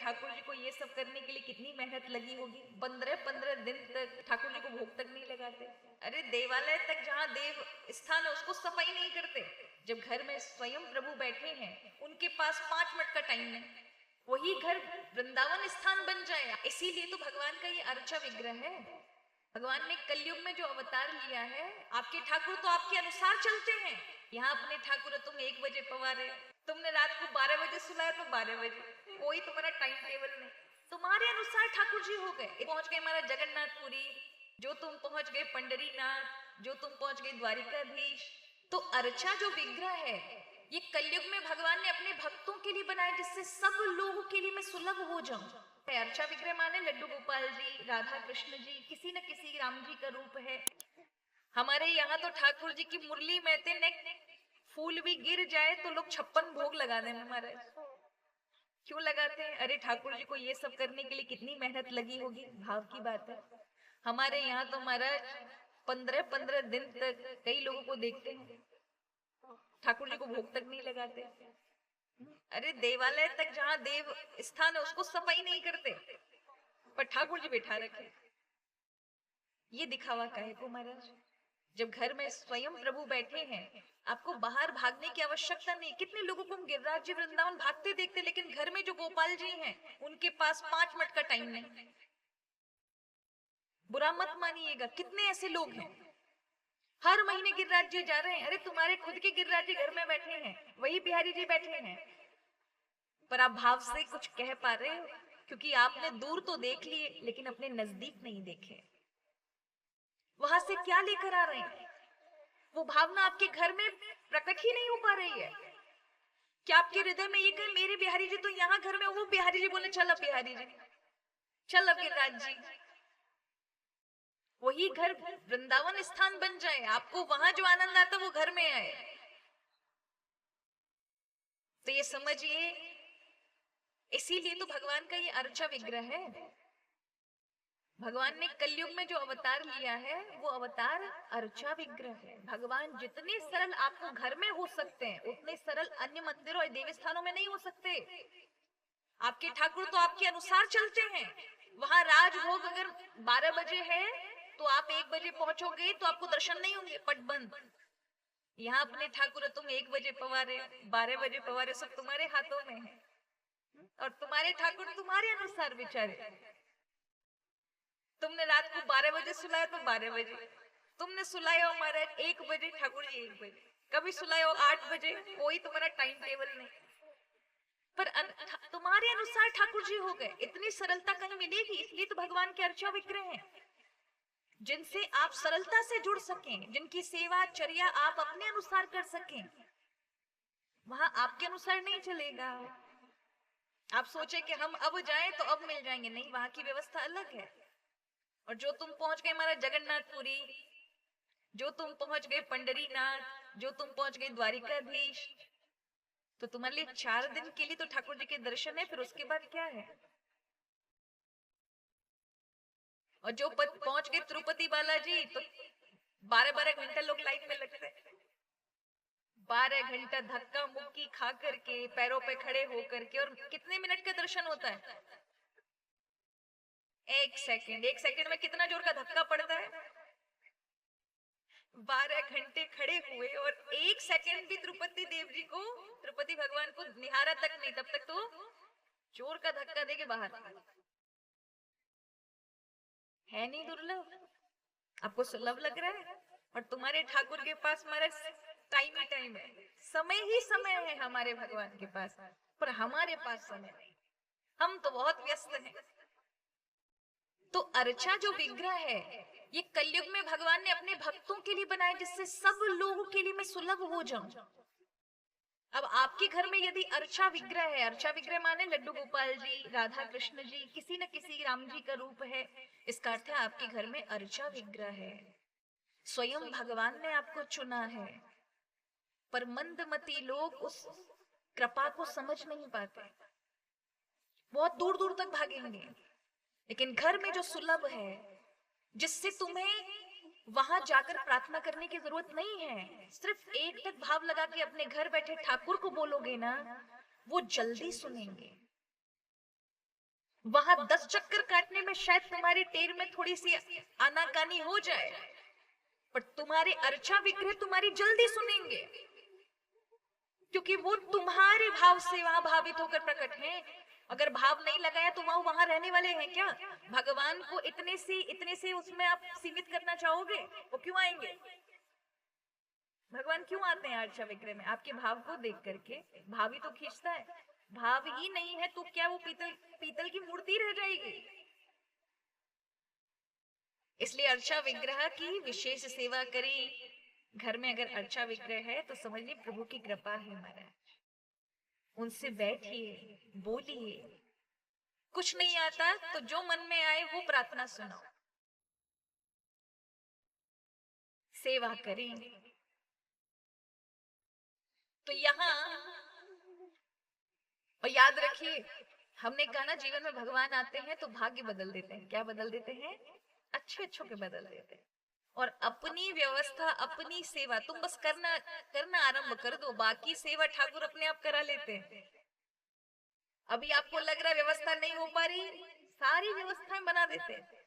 ठाकुर जी को ये सब करने के लिए कितनी मेहनत लगी होगी। 15-15 दिन तक ठाकुर जी को भोग तक नहीं लगाते। अरे देवालय तक जहाँ देव स्थान है उसको सफाई नहीं करते। जब घर में स्वयं प्रभु बैठे हैं, उनके पास 5 मिनट का टाइम नहीं, वही घर वृंदावन स्थान बन जाए। इसीलिए तो भगवान का ये अर्चा विग्रह है। भगवान ने कलयुग में जो अवतार लिया है, आपके ठाकुर तो आपके अनुसार चलते हैं। यहाँ अपने ठाकुर तुम 1 बजे पवारे, तुमने रात को 12 बजे सुलाया तो 12 बजे, कोई तुम्हारा टाइम टेबल नहीं, तुम्हारे अनुसार ठाकुर जी हो गए। पहुंच गए हमारा जगन्नाथपुरी, जो तुम पहुंच गए पंडरीनाथ, जो तुम पहुंच गए द्वारिकाधीश। तो अर्चा जो विग्रह है, ये कलयुग में भगवान ने अपने भक्तों के लिए बनाया, जिससे सब लोगों के लिए मैं सुलभ हो जाऊं। अर्चा विग्रह माने लड्डू गोपाल जी, राधा कृष्ण जी, किसी न किसी राम जी का रूप है। हमारे यहाँ तो ठाकुर जी की मुरली में फूल भी गिर जाए तो लोग 56 भोग लगा दें। हमारे क्यों लगाते हैं? अरे ठाकुर जी को ये सब करने के लिए कितनी मेहनत लगी होगी। भाव की बात है। हमारे यहाँ तो महाराज 15-15 दिन तक कई लोगों को देखते हैं ठाकुर जी को भोग तक नहीं लगाते। अरे देवालय तक जहाँ देव स्थान है उसको सफाई नहीं करते, पर ठाकुर जी बैठा रखे। ये दिखावा काहे को महाराज? जब घर में स्वयं प्रभु बैठे हैं, आपको बाहर भागने की आवश्यकता नहीं। कितने लोगों को हम गिरिराज जी वृंदावन भागते देखते, लेकिन घर में जो गोपाल जी हैं उनके पास 5 मिनट का टाइम नहीं। बुरा मत मानिएगा, कितने ऐसे लोग हैं हर महीने गिरिराज जी जा रहे हैं। अरे तुम्हारे खुद के गिरिराज जी घर में बैठे हैं, वही बिहारी जी बैठे हैं, पर आप भाव से कुछ कह पा रहे हो? क्योंकि आपने दूर तो देख लिए, लेकिन अपने नजदीक नहीं देखे। वहां से क्या लेकर आ रहे हैं? वो भावना आपके घर में प्रकट ही नहीं हो पा रही है। क्या आपके हृदय में ये कहे मेरे बिहारी जी तो यहाँ घर में, वो बिहारी जी बोले चल अब बिहारी जी, चल अब गिरिराज जी, वही घर वृंदावन स्थान बन जाए। आपको वहां जो आनंद आता वो घर में आए। तो ये समझिए, इसीलिए तो भगवान का ये अर्चा विग्रह है। भगवान ने कलयुग में जो अवतार लिया है वो अवतार अर्चा विग्रह है। भगवान जितने सरल आपको घर में हो सकते हैं, उतने सरल अन्य मंदिरों और देवस्थानों में नहीं हो सकते। आपके ठाकुर तो आपके अनुसार चलते हैं। वहां राजभोग अगर 12 बजे है तो आप 1 बजे पहुंचोगे तो आपको दर्शन नहीं होंगे, पट बंद। यहाँ अपने ठाकुर तुम 1 बजे पवारे, 12 बजे पवारे, सब तुम्हारे हाथों में है। और तुम्हारे ठाकुर तुम्हारे अनुसार विचारे। तुमने रात को 12 बजे सुलाया तो 12 बजे, तुमने सुलाया हो हमारा 1 बजे, ठाकुर जी 1 बजे, कभी सुलाया हो 8 बजे, कोई तुम्हारा टाइम टेबल नहीं, पर तुम्हारे अनुसार ठाकुर जी हो गए। इतनी सरलता कहीं मिलेगी? इसलिए तो भगवान के अर्चा विग्रह हैं, जिनसे आप सरलता से जुड़ सकें, जिनकी सेवा चर्या आप अपने अनुसार कर सकें। वहां आपके अनुसार नहीं चलेगा। आप सोचे कि हम अब जाएं तो अब मिल जाएंगे, नहीं, वहां की व्यवस्था अलग है। और जो तुम पहुंच गए हमारा जगन्नाथपुरी, जो तुम पहुंच गए पंडरीनाथ, जो तुम पहुंच गए द्वारिकाधीश, तो तुम्हारे लिए 4 दिन के लिए तो ठाकुर जी के दर्शन है, फिर उसके बाद क्या है? और जो पहुंच गए तिरुपति बालाजी, तो 12-12 घंटा लोग लाइन में लगते हैं। 12 घंटा धक्का मुक्की खा करके, पैरों पे खड़े होकर के, और कितने मिनट का दर्शन होता है? 1 सेकंड। 1 सेकंड में कितना जोर का धक्का पड़ता है? 12 घंटे खड़े हुए और 1 सेकंड भी तिरुपति देव जी को, तिरुपति भगवान को निहारा तक नहीं, तब तक तो जोर का धक्का देके बाहर। है नहीं दुर्लभ? आपको सुलभ लग रहा है? और तुम्हारे ठाकुर के पास हमारा टाइम ही टाइम है, समय ही समय है हमारे भगवान के पास, पर हमारे पास समय नहीं। हम तो बहुत व्यस्त हैं। तो अर्चा जो विग्रह है, ये कलयुग में भगवान ने अपने भक्तों के लिए बनाया, जिससे सब लोगों के लिए मैं सुलभ हो जाऊं। अब आपके घर में यदि अर्चा विग्रह है, अर्चा विग्रह माने लड्डू गोपाल जी, राधा कृष्ण जी, किसी न किसी राम जी का रूप है, इसका अर्थ है आपके घर में अर्चा विग्रह है। स्वयं भगवान ने आपको चुना है, पर मंदमती लोग उस कृपा को समझ नहीं पाते, बहुत दूर दूर तक भागेंगे। लेकिन घर में जो सुलभ है, जिससे तुम्हें वहां जाकर प्रार्थना करने की जरूरत नहीं है, सिर्फ एक तक भाव लगा के अपने घर बैठे ठाकुर को बोलोगे ना, वो जल्दी सुनेंगे। वहां 10 चक्कर काटने में शायद तुम्हारी टेर में थोड़ी सी आनाकानी हो जाए, पर तुम्हारे अर्चा विग्रह तुम्हारी जल्दी सुनेंगे, क्योंकि वो तुम्हारे भाव से वहां भावित होकर प्रकट हैं। अगर भाव नहीं लगाया तो वहां वहां रहने वाले हैं क्या? भगवान को इतने से उसमें आप सीमित करना चाहोगे? वो क्यों आएंगे? भगवान क्यों आते हैं अर्चा विग्रह में? आपके भाव को देख करके। भाव ही तो खींचता है। भाव ही नहीं है तो क्या वो पीतल पीतल की मूर्ति रह जाएगी? इसलिए अर्चा विग्रह की विशेष सेवा करें। घर में अगर अर्चा विग्रह है तो समझिए प्रभु की कृपा है महाराज। उनसे बैठिए, बोलिए। कुछ नहीं आता तो जो मन में आए वो प्रार्थना सुनाओ, सेवा करें। तो यहाँ और याद रखिए, हमने कहा ना जीवन में भगवान आते हैं तो भाग्य बदल देते हैं। क्या बदल देते हैं? अच्छे अच्छों के बदल देते हैं। और अपनी व्यवस्था, अपनी सेवा तुम बस करना करना आरंभ कर दो, बाकी सेवा ठाकुर अपने आप करा लेते हैं। अभी आपको लग रहा है व्यवस्था नहीं हो पा रही, सारी व्यवस्थाएं बना देते हैं।